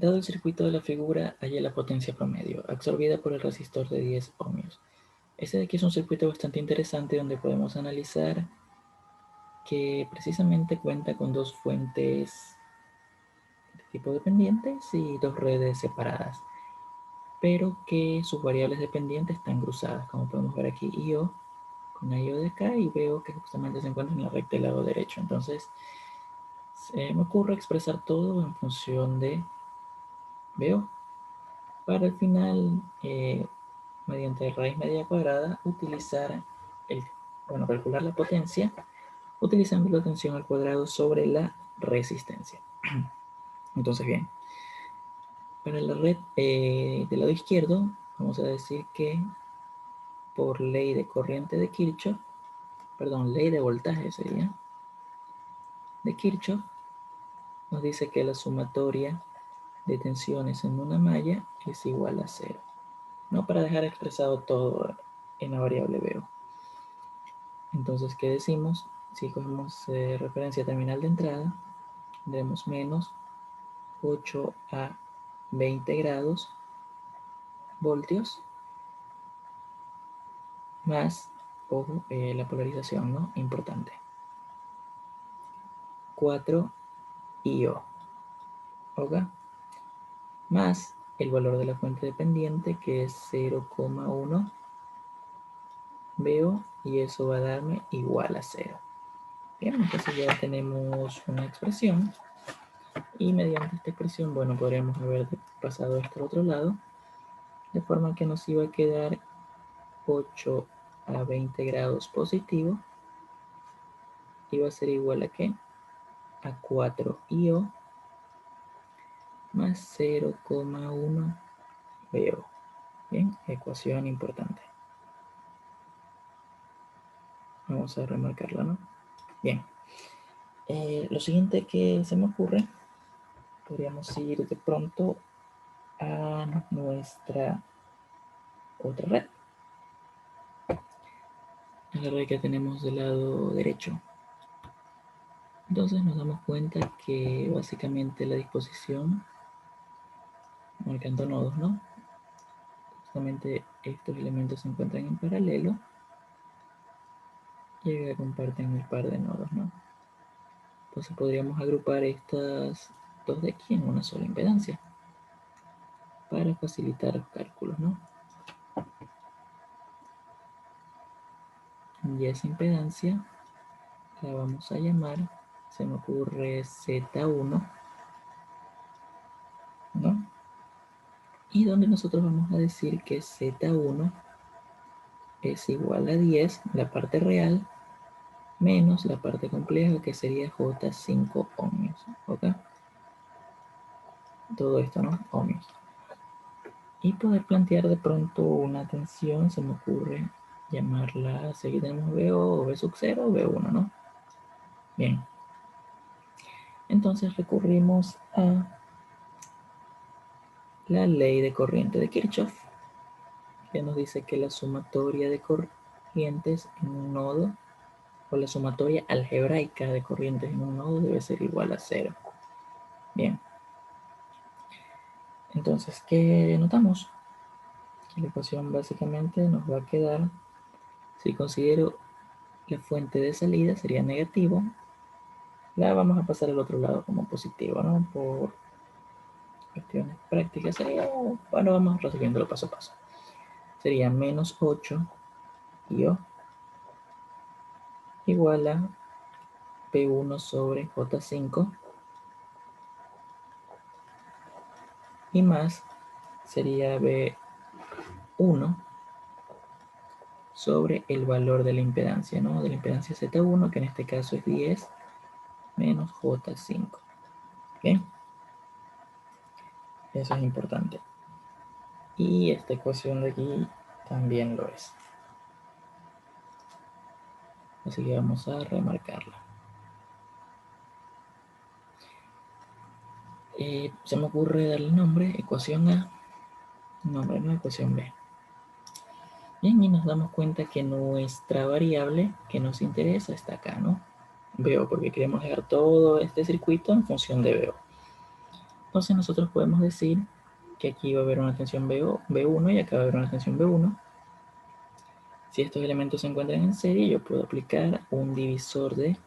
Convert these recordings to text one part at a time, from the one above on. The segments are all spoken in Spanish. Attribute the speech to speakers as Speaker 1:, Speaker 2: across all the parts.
Speaker 1: Dado el circuito de la figura, halla la potencia promedio, absorbida por el resistor de 10 ohmios. Este de aquí es un circuito bastante interesante donde podemos analizar que precisamente cuenta con dos fuentes de tipo dependientes y dos redes separadas, pero que sus variables dependientes están cruzadas, como podemos ver aquí, IO con IO de acá, y veo que justamente se encuentra en la recta del lado derecho. Entonces, se me ocurre expresar todo en función de veo para al final, mediante raíz media cuadrada, utilizar calcular la potencia utilizando la tensión al cuadrado sobre la resistencia. Entonces, bien, para la red del lado izquierdo, vamos a decir que por ley de corriente de Kirchhoff, perdón, ley de voltaje sería, de Kirchhoff, nos dice que la sumatoria de tensiones en una malla es igual a cero. No, para dejar expresado todo en la variable veo. Entonces, ¿qué decimos? Si cogemos referencia terminal de entrada, tendremos menos 8 a 20 grados voltios más, ojo, la polarización, ¿no? Importante. 4 IO, ¿ok? Más el valor de la fuente dependiente, que es 0,1 veo, y eso va a darme igual a 0. Bien, entonces ya tenemos una expresión, y mediante esta expresión, bueno, podríamos haber pasado esto al otro lado, de forma que nos iba a quedar 8 a 20 grados positivo, iba a ser igual a ¿qué? A 4 IO más 0,1 veo. Bien, ecuación importante. Vamos a remarcarla, ¿no? Bien. Lo siguiente que se me ocurre, podríamos ir de pronto a nuestra otra red. La red que tenemos del lado derecho. Entonces nos damos cuenta que básicamente la disposición, marcando nodos, ¿no? Justamente estos elementos se encuentran en paralelo y acá comparten el par de nodos, ¿no? Entonces podríamos agrupar estas dos de aquí en una sola impedancia para facilitar los cálculos, ¿no? Y esa impedancia la vamos a llamar, se me ocurre Z1, ¿no? Y donde nosotros vamos a decir que Z1 es igual a 10, la parte real, menos la parte compleja, que sería J5 ohmios, ¿ok? Todo esto, ¿no? Ohmios. Y poder plantear de pronto una tensión, se me ocurre llamarla, si aquí tenemos VO o V sub 0 o V1, ¿no? Bien. Entonces recurrimos a la ley de corriente de Kirchhoff, que nos dice que la sumatoria de corrientes en un nodo, o la sumatoria algebraica de corrientes en un nodo, debe ser igual a 0. Bien. Entonces, ¿qué notamos? Que la ecuación básicamente nos va a quedar, si considero la fuente de salida sería negativo, la vamos a pasar al otro lado como positivo, ¿no? Por cuestiones prácticas sería, bueno, vamos resolviéndolo paso a paso. Sería menos 8 IO igual a P1 sobre J5 y más sería B1 sobre el valor de la impedancia, ¿no? De la impedancia Z1, que en este caso es 10 menos J5. ¿Bien? Eso es importante. Y esta ecuación de aquí también lo es. Así que vamos a remarcarla. Se me ocurre darle nombre, ecuación A, nombre, no, ecuación B. Bien, y nos damos cuenta que nuestra variable que nos interesa está acá, ¿no? Veo, porque queremos dejar todo este circuito en función de veo. Entonces nosotros podemos decir que aquí va a haber una tensión B1 y acá va a haber una tensión B1. Si estos elementos se encuentran en serie, yo puedo aplicar un divisor de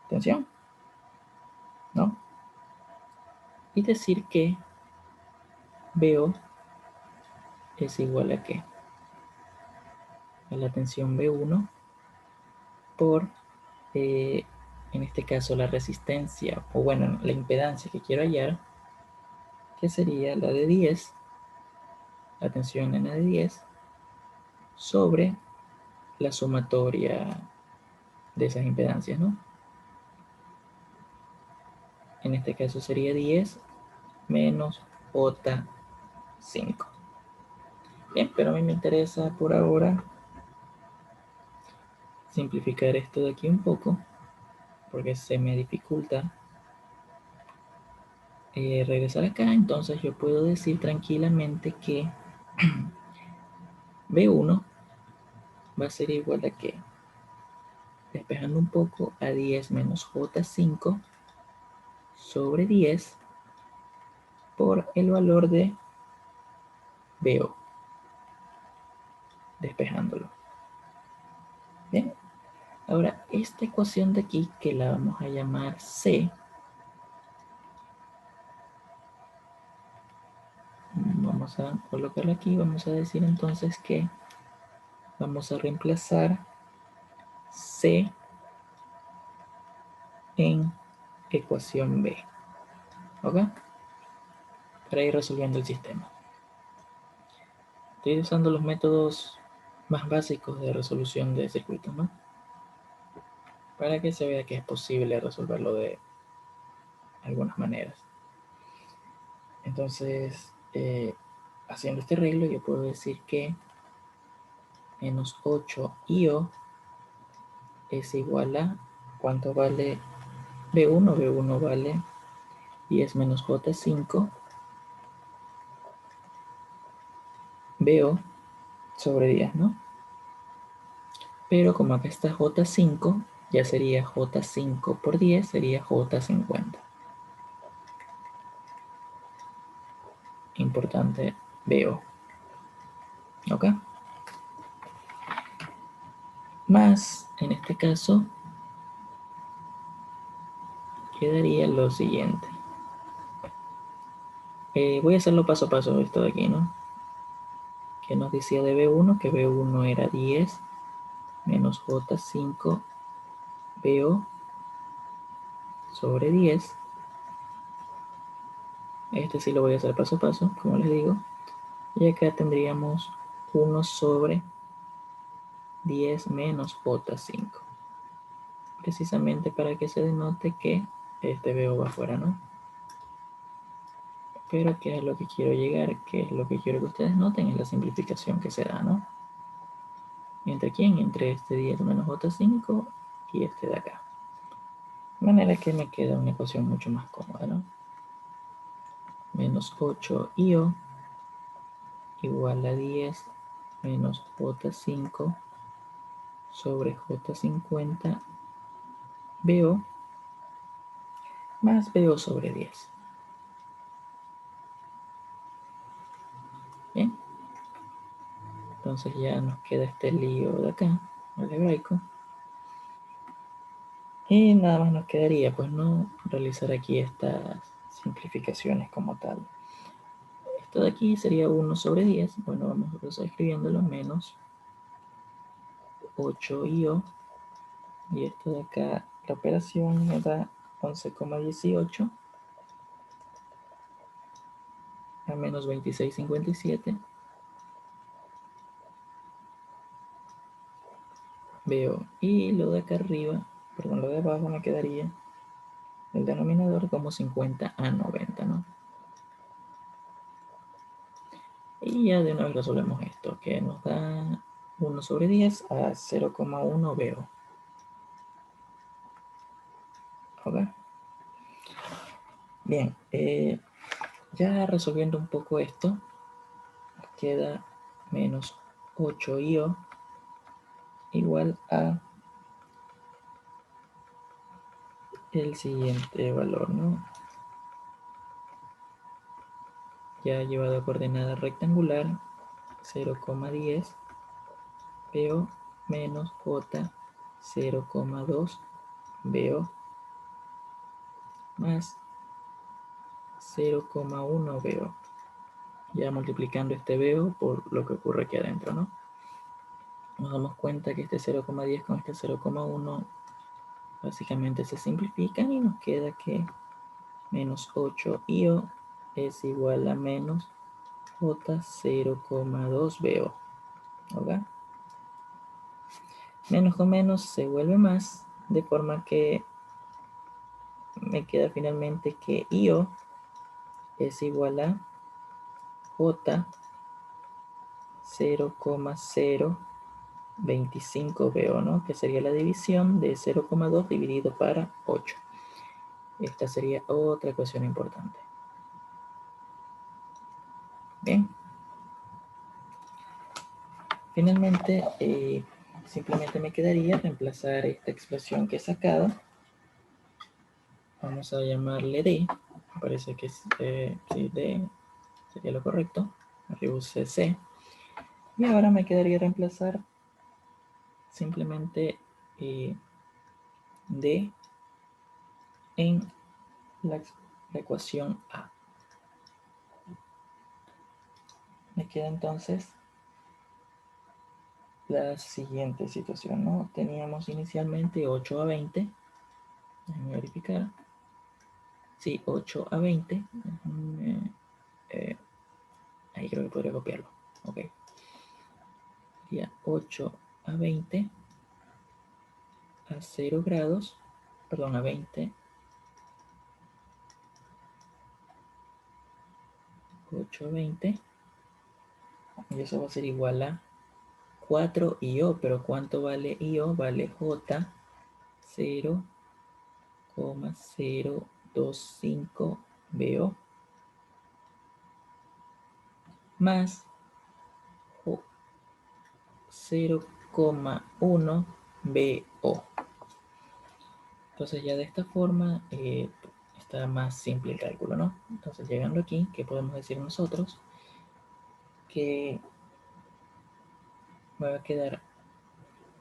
Speaker 1: tensión, ¿no? Y decir que BO es igual a ¿qué? A la tensión B1 por, en este caso, la resistencia, o bueno, la impedancia que quiero hallar, que sería la de 10, la tensión N de 10, sobre la sumatoria de esas impedancias, ¿no? En este caso sería 10 menos J5. Bien, pero a mí me interesa por ahora simplificar esto de aquí un poco, porque se me dificulta regresar acá. Entonces yo puedo decir tranquilamente que B1 va a ser igual a que, despejando un poco, a 10 menos J5 sobre 10 por el valor de BO, despejándolo. Bien, ahora esta ecuación de aquí, que la vamos a llamar C, vamos a colocarla aquí. Vamos a decir entonces que vamos a reemplazar C en ecuación B, ¿ok? Para ir resolviendo el sistema. Estoy usando los métodos más básicos de resolución de circuitos, ¿no? Para que se vea que es posible resolverlo de algunas maneras. Entonces, haciendo este arreglo, yo puedo decir que menos 8 IO es igual a, ¿cuánto vale B1? B1 vale 10 menos J5 BO sobre 10, ¿no? Pero como acá está J5, ya sería J5 por 10, sería J50. Importante BO. ¿Ok? Más, en este caso, quedaría lo siguiente. Voy a hacerlo paso a paso esto de aquí, ¿no? Que nos decía de B1, que B1 era 10 menos J5 BO sobre 10. Este sí lo voy a hacer paso a paso, como les digo. Y acá tendríamos 1 sobre 10 menos J5. Precisamente para que se denote que este BO va afuera, ¿no? Pero ¿qué es lo que quiero llegar? ¿Qué es lo que quiero que ustedes noten? Es la simplificación que se da, ¿no? ¿Entre quién? Entre este 10 menos J5 y este de acá. De manera que me queda una ecuación mucho más cómoda, ¿no? Menos 8 IO igual a 10 menos J5 sobre J50 BO más BO sobre 10. Bien. Entonces ya nos queda este lío de acá, algebraico. Y nada más nos quedaría, pues, no realizar aquí estas simplificaciones como tal. Esto de aquí sería 1 sobre 10. Bueno, vamos a empezar escribiéndolo, menos 8 IO. Y esto de acá, la operación me da 11,18 a menos 26,57. Veo, y lo de acá arriba, perdón, lo de abajo me quedaría el denominador como 50 a 90, ¿no? Y ya de una vez resolvemos esto, que nos da 1 sobre 10 a 0,1 veo. ¿Ok? Bien, ya resolviendo un poco esto, nos queda menos 8 IO igual a el siguiente valor, ¿no? ya llevado a coordenada rectangular, 0,10 BO menos J 0,2 BO más 0,1 BO. Ya multiplicando este BO por lo que ocurre aquí adentro, ¿no? Nos damos cuenta que este 0,10 con este 0,1 básicamente se simplifican y nos queda que menos 8 IO es igual a menos J 0,2 BO. ¿Ok? Menos con menos se vuelve más, de forma que me queda finalmente que IO es igual a J 0,025 BO, ¿no? Que sería la división de 0,2 dividido para 8. Esta sería otra ecuación importante. Bien. Finalmente, simplemente me quedaría reemplazar esta expresión que he sacado. Vamos a llamarle D. Me parece que es, sí, D sería lo correcto. Arriba use C. Y ahora me quedaría reemplazar simplemente D en la ecuación A. Me queda entonces la siguiente situación, ¿no? Teníamos inicialmente 8 a 20. Déjenme verificar. Sí, 8 a 20. Ahí creo que podría copiarlo. Ok. Sería 8 a 20 a 0 grados. Perdón, a 20. 8 a 20. Y eso va a ser igual a 4 IO. Pero ¿cuánto vale IO? Vale J 0,025 BO más 0,1 BO. Entonces ya de esta forma está más simple el cálculo, ¿no? Entonces llegando aquí, ¿qué podemos decir nosotros? Que me va a quedar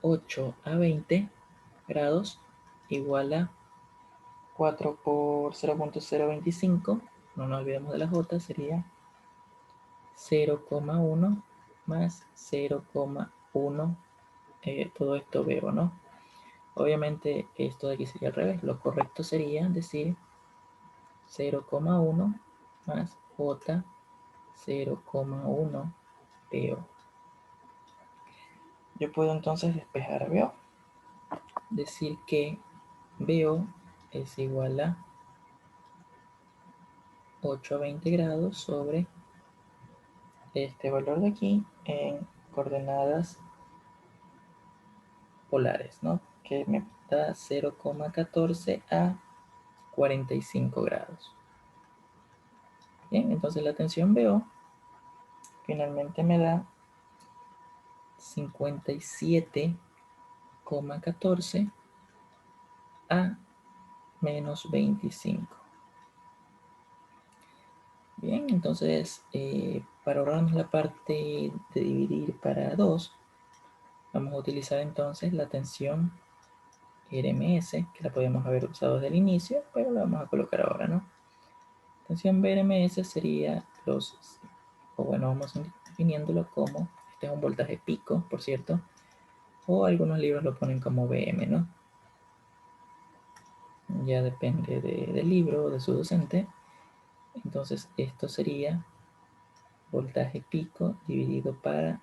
Speaker 1: 8 a 20 grados igual a 4 por 0,025. No nos olvidemos de la J, sería 0,1 más 0,1. Todo esto veo, ¿no? Obviamente esto de aquí sería al revés. Lo correcto sería decir 0,1 más J 0,1 BO. Yo puedo entonces despejar BO. Decir que BO es igual a 8 a 20 grados sobre este valor de aquí en coordenadas polares, ¿no? Que me da 0,14 a 45 grados. Bien, entonces la tensión BO finalmente me da 57,14 a menos 25. Bien, entonces para ahorrarnos la parte de dividir para 2, vamos a utilizar entonces la tensión RMS, que la podemos haber usado desde el inicio, pero la vamos a colocar ahora, ¿no? Tensión BRMS sería vamos definiéndolo como, este es un voltaje pico, por cierto, o algunos libros lo ponen como BM, ¿no? Ya depende del libro o de su docente. Entonces esto sería voltaje pico dividido para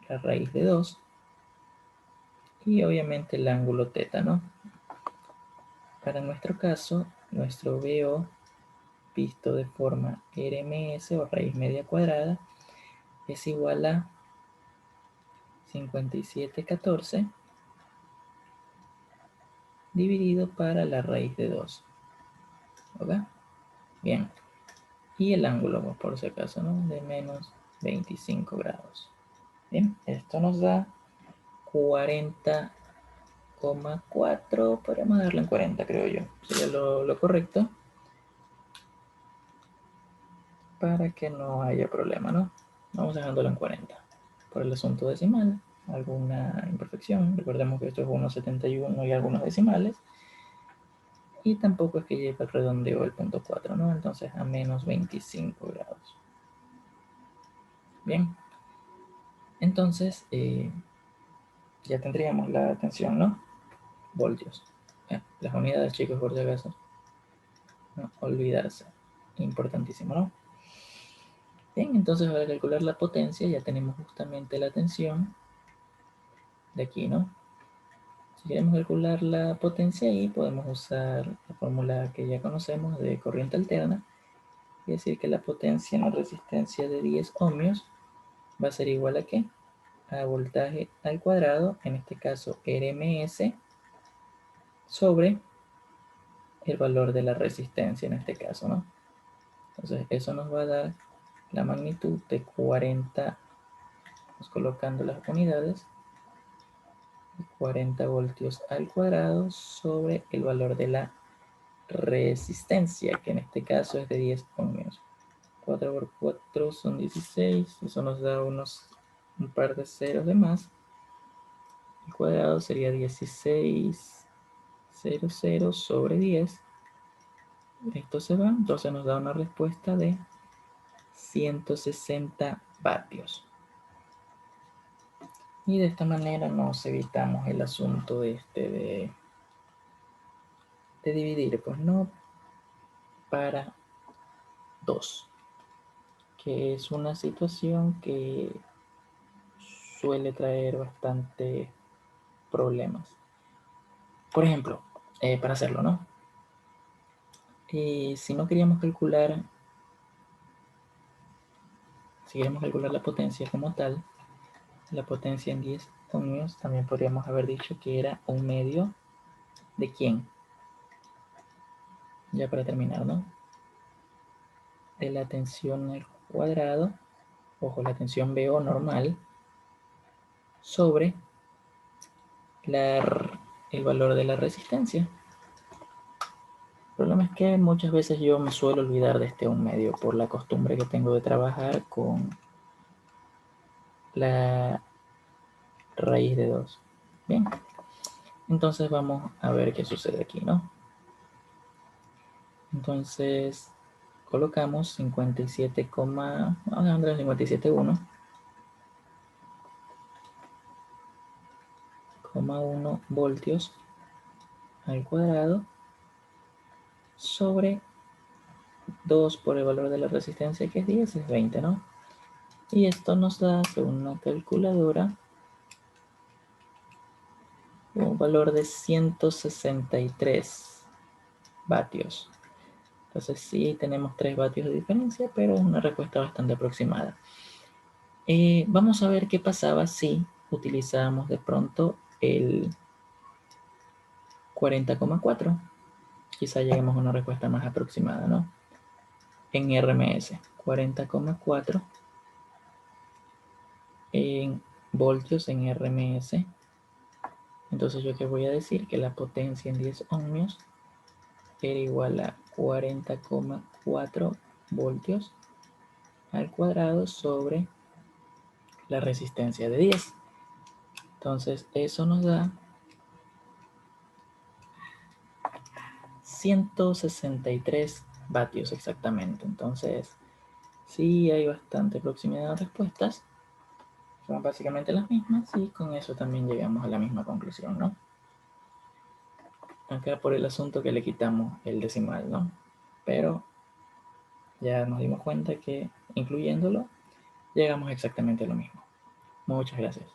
Speaker 1: la raíz de 2 y obviamente el ángulo teta, ¿no? Para nuestro caso, nuestro BO visto de forma RMS o raíz media cuadrada es igual a 57,14 dividido para la raíz de 2. ¿Ok? Bien. Y el ángulo, por si acaso, ¿no? De menos 25 grados. Bien, esto nos da 40,4. Podríamos darle en 40, creo yo. Sería lo correcto. para que no haya problema, ¿no? Vamos dejándolo en 40. Por el asunto decimal, alguna imperfección. Recordemos que esto es 1,71 y algunos decimales. Y tampoco es que lleve el redondeo el punto 4, ¿no? Entonces a menos 25 grados. Bien. Entonces ya tendríamos la tensión, ¿no? Voltios. Las unidades, chicos, por si acaso. No olvidarse. Importantísimo, ¿no? Bien, entonces para calcular la potencia ya tenemos justamente la tensión de aquí, ¿no? Si queremos calcular la potencia ahí, podemos usar la fórmula que ya conocemos de corriente alterna y decir que la potencia en la resistencia de 10 ohmios va a ser igual a ¿qué? A voltaje al cuadrado, en este caso RMS, sobre el valor de la resistencia en este caso, ¿no? Entonces eso nos va a dar la magnitud de 40, vamos colocando las unidades, 40 voltios al cuadrado sobre el valor de la resistencia, que en este caso es de 10 ohmios. 4 por 4 son 16, eso nos da un par de ceros de más. El cuadrado sería 16,00 sobre 10. Esto se va, entonces nos da una respuesta de 160 vatios. Y de esta manera nos evitamos el asunto de dividir, pues no para 2, que es una situación que suele traer bastante problemas. Por ejemplo, para hacerlo, ¿no? Si no queríamos calcular, si queremos calcular la potencia como tal, la potencia en 10 ohmios, también podríamos haber dicho que era un medio de ¿quién? Ya para terminar, ¿no? De la tensión al cuadrado, ojo, la tensión BO normal, sobre el valor de la resistencia. El problema es que muchas veces yo me suelo olvidar de este un medio por la costumbre que tengo de trabajar con la raíz de 2. Bien, entonces vamos a ver qué sucede aquí, ¿no? Entonces colocamos 57, vamos a dejar 57,1 voltios al cuadrado sobre 2 por el valor de la resistencia, que es 10, es 20, ¿no? Y esto nos da, según una calculadora, un valor de 163 vatios. Entonces sí tenemos 3 vatios de diferencia, pero es una respuesta bastante aproximada. Vamos a ver qué pasaba si utilizábamos de pronto el 40,4. Quizá lleguemos a una respuesta más aproximada, ¿no? En RMS, 40,4 en voltios en RMS. Entonces yo que voy a decir que la potencia en 10 ohmios era igual a 40,4 voltios al cuadrado sobre la resistencia de 10. Entonces eso nos da 163 vatios exactamente. Entonces sí hay bastante proximidad de respuestas. Son básicamente las mismas y con eso también llegamos a la misma conclusión, ¿no? Acá por el asunto que le quitamos el decimal, ¿no? Pero ya nos dimos cuenta que incluyéndolo llegamos exactamente a lo mismo. Muchas gracias.